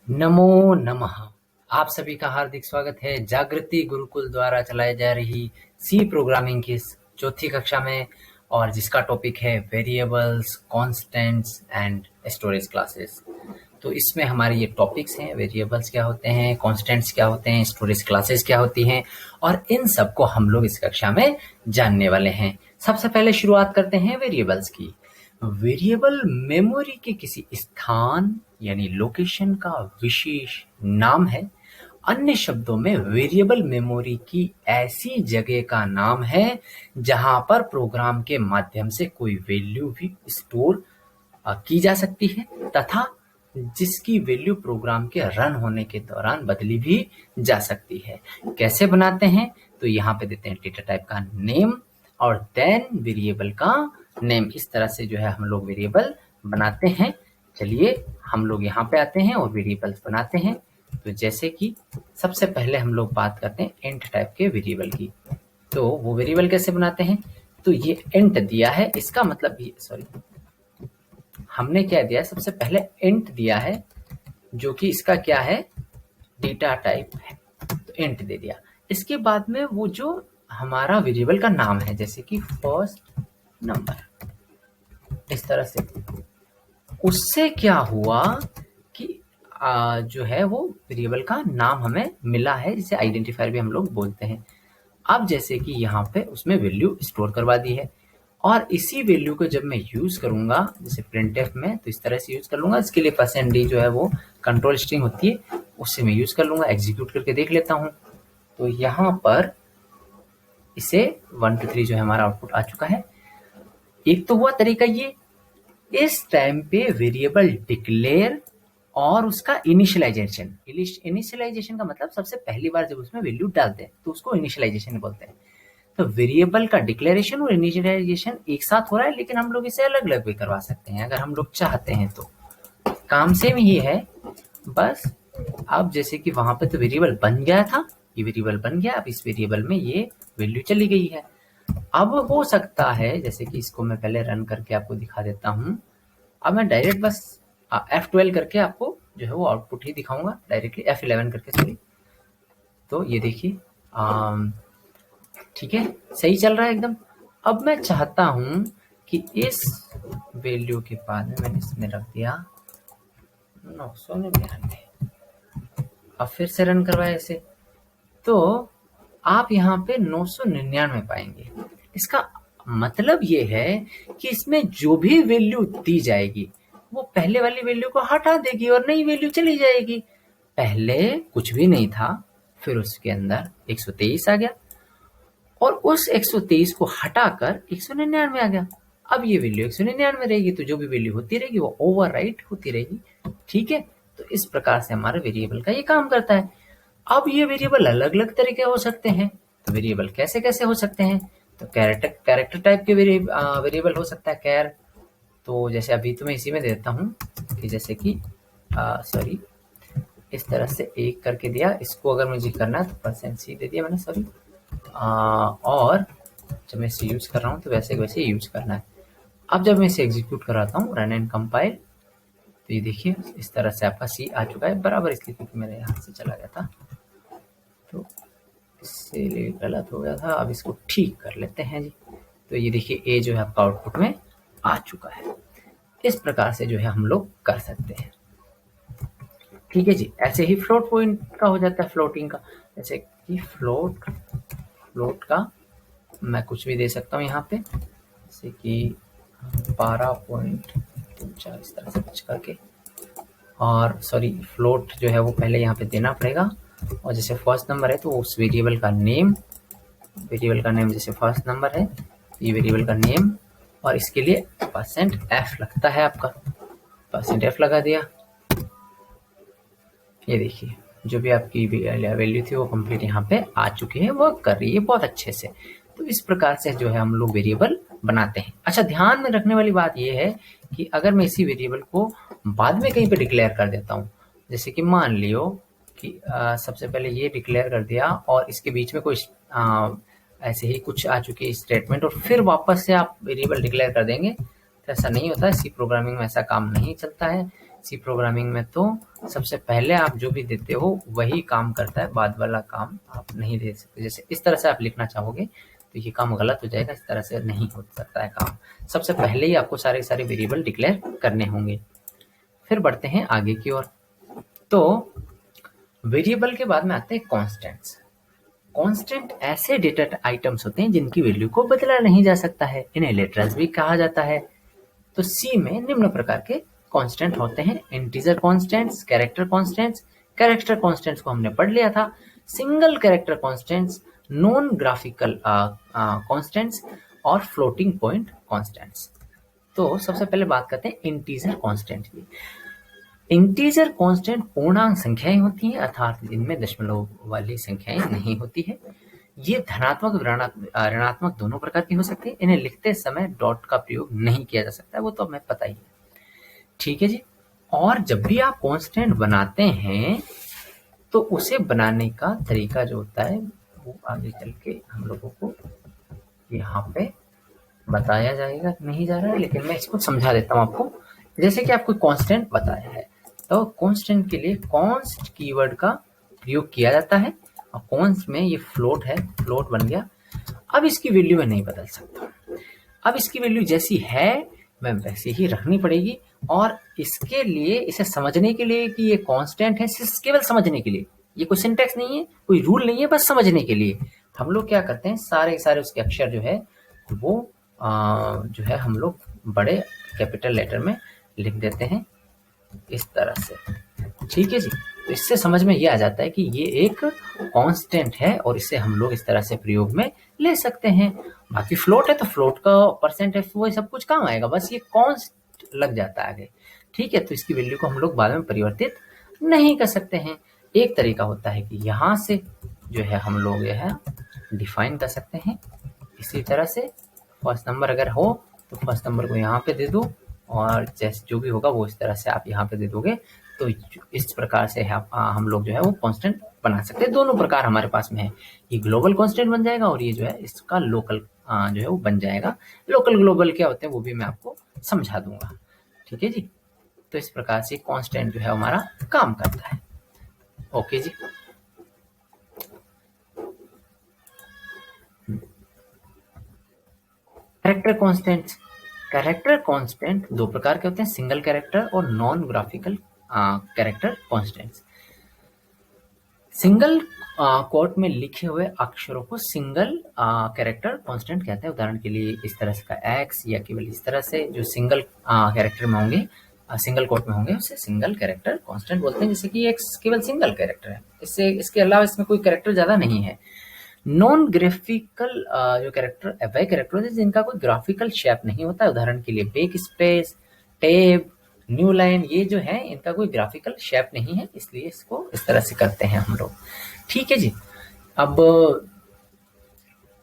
नमो नमः। आप सभी का हार्दिक स्वागत है जागृति गुरुकुल द्वारा चलाई जा रही सी प्रोग्रामिंग की चौथी कक्षा में, और जिसका टॉपिक है variables, constants and storage classes. तो इसमें हमारे ये टॉपिक्स हैं, वेरिएबल्स क्या होते हैं, कांस्टेंट्स क्या होते हैं, स्टोरेज क्लासेस क्या होती हैं, और इन सबको हम लोग इस कक्षा में जानने वाले हैं। सबसे पहले शुरुआत करते हैं वेरिएबल्स की। वेरिएबल मेमोरी के किसी स्थान यानी लोकेशन का विशेष नाम है। अन्य शब्दों में वेरिएबल मेमोरी की ऐसी जगह का नाम है जहां पर प्रोग्राम के माध्यम से कोई वैल्यू भी स्टोर की जा सकती है तथा जिसकी वैल्यू प्रोग्राम के रन होने के दौरान बदली भी जा सकती है। कैसे बनाते हैं? तो यहाँ पे देते हैं डेटा टाइप का नेम और देन वेरिएबल का नेम। इस तरह से जो है हम लोग वेरिएबल बनाते हैं। चलिए हम लोग यहाँ पे आते हैं और वेरिएबल्स बनाते हैं। तो जैसे कि सबसे पहले हम लोग बात करते हैं इंट टाइप के वेरिएबल की। तो वो वेरिएबल कैसे बनाते हैं? तो ये इंट दिया है, इसका मतलब ये हमने क्या दिया है, सबसे पहले इंट दिया है जो कि इसका क्या है, डेटा टाइप है, तो इंट दे दिया। इसके बाद में वो जो हमारा वेरिएबल का नाम है, जैसे कि फर्स्ट नंबर, इस तरह से। उससे क्या हुआ कि जो है वो वेरिएबल का नाम हमें मिला है, जिसे आइडेंटिफायर भी हम लोग बोलते हैं। अब जैसे कि यहाँ पे उसमें वैल्यू स्टोर करवा दी है, और इसी वैल्यू को जब मैं यूज करूंगा जैसे प्रिंटफ में, तो इस तरह से यूज कर लूंगा। इसके लिए %d जो है वो कंट्रोल स्ट्रिंग होती है, उससे मैं यूज कर लूंगा। एग्जीक्यूट करके देख लेता हूँ, तो यहाँ पर इसे 1 2 3 जो है हमारा आउटपुट आ चुका है। एक तो हुआ तरीका ये। इस टाइम पे वेरिएबल डिक्लेयर और उसका इनिशियलाइजेशन। इनिशियलाइजेशन का मतलब सबसे पहली बार जब उसमें वैल्यू डालते हैं तो उसको इनिशियलाइजेशन बोलते हैं। तो वेरिएबल का डिक्लेरेशन और इनिशियलाइजेशन एक साथ हो रहा है, लेकिन हम लोग इसे अलग अलग भी करवा सकते हैं अगर हम लोग चाहते हैं तो। काम सेम ही है, बस अब जैसे कि वहां पे तो वेरिएबल बन गया था, ये वेरिएबल बन गया, अब इस वेरिएबल में ये वैल्यू चली गई है। अब हो सकता है जैसे कि इसको मैं पहले रन करके आपको दिखा देता हूँ। अब मैं डायरेक्ट बस F12 करके आपको जो है वो आउटपुट ही दिखाऊंगा, डायरेक्टली F11 करके, सॉरी। तो ये देखिए ठीक है, सही चल रहा है एकदम। अब मैं चाहता हूं कि इस वैल्यू के बाद में मैंने इसमें रख दिया 999। अब फिर से रन करवाए इसे, तो आप यहाँ पे 999 पाएंगे। इसका मतलब ये है कि इसमें जो भी वैल्यू दी जाएगी वो पहले वाली वैल्यू को हटा देगी और नई वैल्यू चली जाएगी। पहले कुछ भी नहीं था, फिर उसके अंदर 123 आ गया, और उस 123 को हटाकर 199 आ गया। अब ये वैल्यू 199 रहेगी, तो जो भी वैल्यू होती रहेगी वो ओवरराइट होती रहेगी। ठीक है, तो इस प्रकार से हमारा वेरिएबल का ये काम करता है। अब ये वेरिएबल अलग अलग तरीके हो सकते हैं। तो वेरिएबल कैसे कैसे हो सकते हैं? तो कैरेक्टर टाइप के वेरिएबल हो सकता है, कैर। तो जैसे अभी तो मैं इसी में देता हूँ कि जैसे कि सॉरी, इस तरह से एक करके दिया। इसको अगर मुझे करना है तो %c दे दिया मैंने, सॉरी। और जब मैं इसे यूज कर रहा हूँ तो वैसे वैसे यूज करना है। अब जब मैं इसे एग्जीक्यूट कराता हूँ, रन एंड कंपाइल, तो ये देखिए इस तरह से आपका सी आ चुका है बराबर, इसलिए क्योंकि मेरे यहाँ से चला गया था, तो इससे गलत हो गया था। अब इसको ठीक कर लेते हैं जी। तो ये देखिए ए जो है आपका आउटपुट में आ चुका है। इस प्रकार से जो है हम लोग कर सकते हैं। ठीक है जी। ऐसे ही फ्लोट पॉइंट का हो जाता है, फ्लोटिंग का। जैसे कि फ्लोट का मैं कुछ भी दे सकता हूँ यहाँ पे, जैसे कि 12.24 इस तरह से कुछ करके। और सॉरी, फ्लोट जो है वो पहले यहाँ पे देना पड़ेगा। और जैसे फर्स्ट नंबर है तो उस वेरिएबल का नेम जैसे फर्स्ट नंबर है, ये वेरिएबल का नेम, और इसके लिए %f लगता है आपका, %f लगा दिया। ये देखिए जो भी आपकी वैल्यू थी वो कंप्लीट यहाँ पे आ चुकी है, वर्क कर रही है बहुत अच्छे से। तो इस प्रकार से जो है हम लोग वेरिएबल बनाते हैं। अच्छा, ध्यान में रखने वाली बात ये है कि अगर मैं इसी वेरिएबल को बाद में कहीं पे डिक्लेयर कर देता हूँ, जैसे कि मान लियो कि सबसे पहले ये डिक्लेयर कर दिया और इसके बीच में कोई ऐसे ही कुछ आ चुकी है स्टेटमेंट, और फिर वापस से आप वेरिएबल डिक्लेयर कर देंगे, तो ऐसा नहीं होता है। सी प्रोग्रामिंग में ऐसा काम नहीं चलता है। सी प्रोग्रामिंग में तो सबसे पहले आप जो भी देते हो वही काम करता है, बाद वाला काम आप नहीं दे सकते। जैसे इस तरह से आप लिखना चाहोगे तो ये काम गलत हो जाएगा, इस तरह से नहीं हो सकता है काम। सबसे पहले ही आपको सारे सारे वेरिएबल डिक्लेयर करने होंगे। फिर बढ़ते हैं आगे की ओर। तो वेरिएबल के बाद में आते हैं कॉन्स्टेंट्स। कॉन्स्टेंट ऐसे डेटा आइटम्स होते हैं जिनकी वैल्यू को बदला नहीं जा सकता है, इन्हें लिटरल्स भी कहा जाता है। तो सी में निम्न प्रकार के कांस्टेंट होते हैं: integer constants, character constants. Character constants को हमने पढ़ लिया था। Single character constants, non graphical constants और फ्लोटिंग पॉइंट कांस्टेंट्स। तो सबसे पहले बात करते हैं इंटीजर कांस्टेंट की। इंटीजर कांस्टेंट पूर्णांक संख्याएं होती हैं, अर्थात इनमें दशमलव वाली संख्याएं नहीं होती है। ये धनात्मक ऋणात्मक दोनों प्रकार की हो सकती है। इन्हें लिखते समय डॉट का प्रयोग नहीं किया जा सकता है, वो तो हमें पता ही है। ठीक है जी। और जब भी आप कांस्टेंट बनाते हैं तो उसे बनाने का तरीका जो होता है वो आगे चल के हम लोगों को यहाँ पे बताया जाएगा, नहीं जा रहा है, लेकिन मैं इसको समझा देता हूँ आपको। जैसे कि आपको कांस्टेंट बताया है, तो कांस्टेंट के लिए कॉन्स्ट कीवर्ड का प्रयोग किया जाता है। और कॉन्स्ट में ये फ्लोट है, फ्लोट बन गया। अब इसकी वैल्यू में नहीं बदल सकता। अब इसकी वैल्यू जैसी है मैं वैसे ही रखनी पड़ेगी। और इसके लिए, इसे समझने के लिए कि ये कांस्टेंट है, सिर्फ केवल समझने के लिए, ये कोई सिंटैक्स नहीं है, कोई रूल नहीं है, बस समझने के लिए हम लोग क्या करते हैं, सारे सारे उसके अक्षर जो है वो जो है हम लोग बड़े कैपिटल लेटर में लिख देते हैं इस तरह से। ठीक है जी। तो इससे समझ में ये आ जाता है कि ये एक कांस्टेंट है और इसे हम लोग इस तरह से प्रयोग में ले सकते हैं। बाकी फ्लोट है तो फ्लोट का परसेंट है, वो सब कुछ काम आएगा, बस ये कॉन्स्ट लग जाता है आगे। ठीक है। तो इसकी वैल्यू को हम लोग बाद में परिवर्तित नहीं कर सकते हैं। एक तरीका होता है कि यहाँ से जो है हम लोग यह डिफाइन कर सकते हैं इसी तरह से। फर्स्ट नंबर अगर हो तो फर्स्ट नंबर को यहाँ पे दे दो, और जैसे जो भी होगा वो इस तरह से आप यहाँ पे दे दोगे। तो इस प्रकार से हम लोग जो है वो कांस्टेंट बना सकते हैं। दोनों प्रकार हमारे पास में है, ये ग्लोबल कांस्टेंट बन जाएगा और ये जो है इसका लोकल जो है वो बन जाएगा। लोकल ग्लोबल क्या होते हैं वो भी मैं आपको समझा दूंगा। ठीक है जी। तो इस प्रकार से कांस्टेंट जो है हमारा काम करता है। ओके जी। Character constants. कैरेक्टर कांस्टेंट दो प्रकार के होते हैं, सिंगल कैरेक्टर और non graphical character constants. Single quote में लिखे हुए अक्षरों को सिंगल कैरेक्टर कांस्टेंट कहते हैं। उदाहरण के लिए इस तरह से का एक्स, या केवल इस तरह से जो सिंगल कैरेक्टर में होंगे, सिंगल कोट में होंगे, उसे सिंगल कैरेक्टर कांस्टेंट बोलते हैं। जैसे कि एक्स केवल सिंगल कैरेक्टर है, इससे इसके अलावा इसमें कोई कैरेक्टर ज्यादा नहीं है। नॉन ग्राफिकल जो कैरेक्टर वह कैरेक्टर होते हैं जिनका कोई ग्राफिकल शेप नहीं होता है। उदाहरण के लिए back space, tab, new line, ये जो है इनका कोई ग्राफिकल शेप नहीं है, इसलिए इसको इस तरह से करते हैं हम लोग। ठीक है जी। अब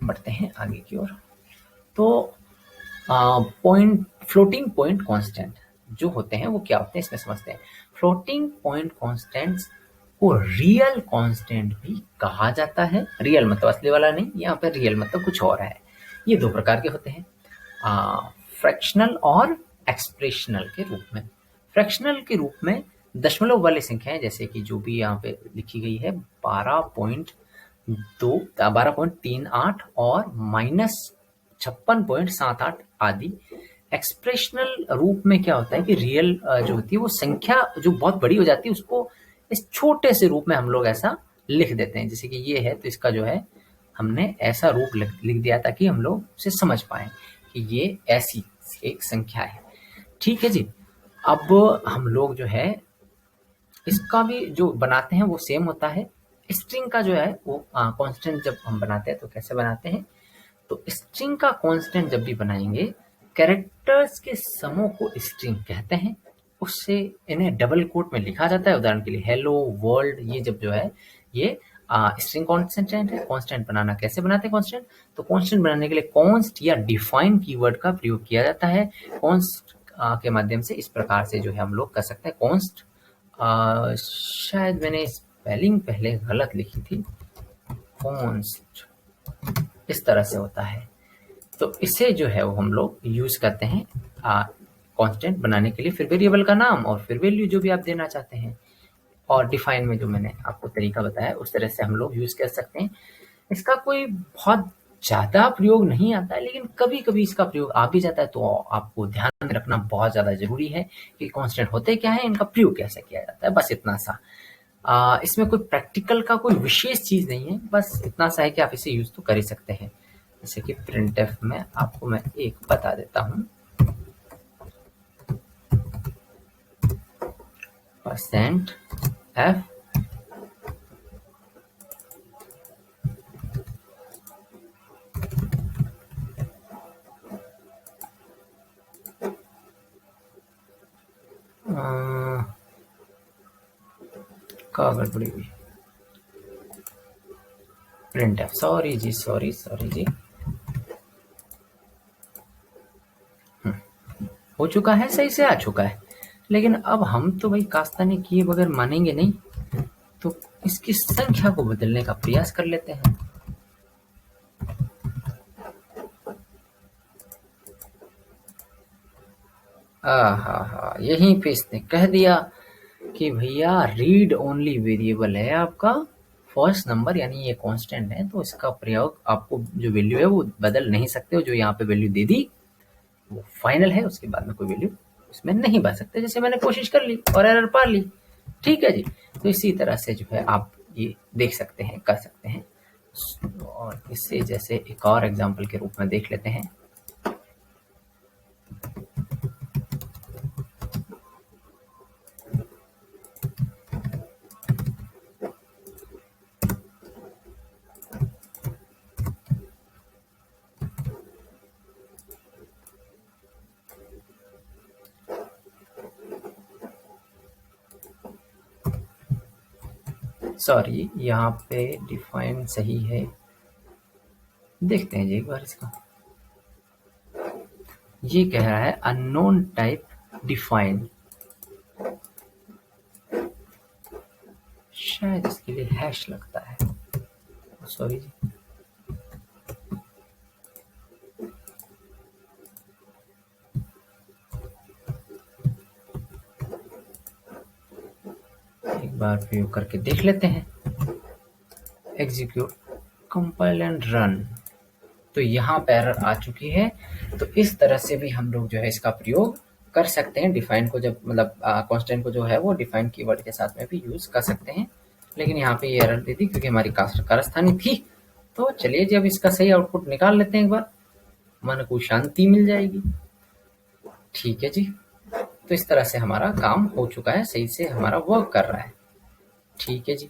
बढ़ते हैं आगे की ओर। तो पॉइंट फ्लोटिंग पॉइंट कांस्टेंट जो होते हैं वो क्या होते हैं इसमें समझते हैं। फ्लोटिंग पॉइंट कांस्टेंट्स को रियल कांस्टेंट भी कहा जाता है। रियल मतलब असली वाला नहीं, यहाँ पे रियल मतलब कुछ और है। ये दो प्रकार के होते हैं, फ्रैक्शनल और एक्सप्रेशनल के रूप में। फ्रैक्शनल के रूप में दशमलव वाली संख्याएं, जैसे कि जो भी यहाँ पे लिखी गई है 12.38 और -56.78 आदि। एक्सप्रेशनल रूप में क्या होता है कि रियल जो होती है वो संख्या जो बहुत बड़ी हो जाती है उसको इस छोटे से रूप में हम लोग ऐसा लिख देते हैं। जैसे कि ये है तो इसका जो है हमने ऐसा रूप लिख दिया ताकि हम लोग उसे समझ पाए कि ये ऐसी एक संख्या है। ठीक है जी। अब हम लोग जो है इसका भी जो बनाते हैं वो सेम होता है। स्ट्रिंग का जो है वो कांस्टेंट जब हम बनाते हैं तो कैसे बनाते हैं, तो स्ट्रिंग का कांस्टेंट जब भी बनाएंगे, कैरेक्टर्स के समूह को स्ट्रिंग कहते हैं। उससे इन्हें डबल कोट में लिखा जाता है। उदाहरण के लिए हेलो वर्ल्ड, ये जब जो है ये स्ट्रिंग कांस्टेंट है। कांस्टेंट बनाना कैसे बनाते हैं कांस्टेंट, तो कांस्टेंट बनाने के लिए कॉन्स्ट या डिफाइन कीवर्ड का प्रयोग किया जाता है। कॉन्स्ट के माध्यम से इस प्रकार से जो है हम लोग कर सकते हैं। कॉन्स्ट शायद मैंने स्पेलिंग पहले गलत लिखी थी, कॉन्स्ट इस तरह से होता है। तो इसे जो है वो हम लोग यूज करते हैं कांस्टेंट बनाने के लिए फिर वेरिएबल का नाम और फिर वैल्यू जो भी आप देना चाहते हैं। और डिफाइन में जो मैंने आपको तरीका बताया उस तरह से हम लोग यूज कर सकते हैं। इसका कोई बहुत ज़्यादा प्रयोग नहीं आता है, लेकिन कभी-कभी इसका प्रयोग आ भी जाता है, तो आपको ध्यान में रखना बहुत ज़्यादा ज़रूरी है कि कांस्टेंट होते क्या है, इनका प्रयोग कैसे किया जाता है, बस इतना सा। इसमें कोई प्रैक्टिकल का कोई विशेष चीज़ नहीं है, बस इतना सा है कि आप इसे यूज़ तो कर ही सकते हैं। जैसे कि प्रिंटफ में आपको मैं एक बता देता हूँ, %f का गड़बड़ी हुई, प्रिंटफ, सॉरी जी। हो चुका है, सही से आ चुका है। लेकिन अब हम तो भाई कास्तानी किए बगैर मानेंगे नहीं, तो इसकी संख्या को बदलने का प्रयास कर लेते हैं। हा, यहीं पे इसने कह दिया कि भैया रीड ओनली वेरिएबल है आपका फर्स्ट नंबर, यानी ये कांस्टेंट है, तो इसका प्रयोग आपको जो वैल्यू है वो बदल नहीं सकते हो। जो यहाँ पे वैल्यू दे दी वो फाइनल है, उसके बाद में कोई वैल्यू उसमें नहीं बन सकते। जैसे मैंने कोशिश कर ली और एरर पा ली, ठीक है जी। तो इसी तरह से जो है आप ये देख सकते हैं, कर सकते हैं। और इससे जैसे एक और एग्जांपल के रूप में देख लेते हैं। सॉरी, यहाँ पे डिफाइन सही है, देखते हैं जी एक बार इसका। ये कह रहा है अननोन टाइप डिफाइन, शायद इसके लिए हैश लगता है, सॉरी जी। एक बार प्रयोग करके देख लेते हैं। Execute, compile and run. तो यहाँ पे एरर आ चुकी है। तो इस तरह से भी हम लोग जो है इसका प्रयोग कर सकते हैं। डिफाइन को जब मतलब कांस्टेंट को जो है वो डिफाइन कीवर्ड के साथ में भी यूज कर सकते हैं। लेकिन यहाँ पे ये एरर दे दी क्योंकि हमारी कारस्तानी थी। तो चलिए जी, अब इसका सही आउटपुट निकाल लेते हैं एक बार, मन को शांति मिल जाएगी। ठीक है जी, तो इस तरह से हमारा काम हो चुका है, सही से हमारा वर्क कर रहा है। ठीक है जी।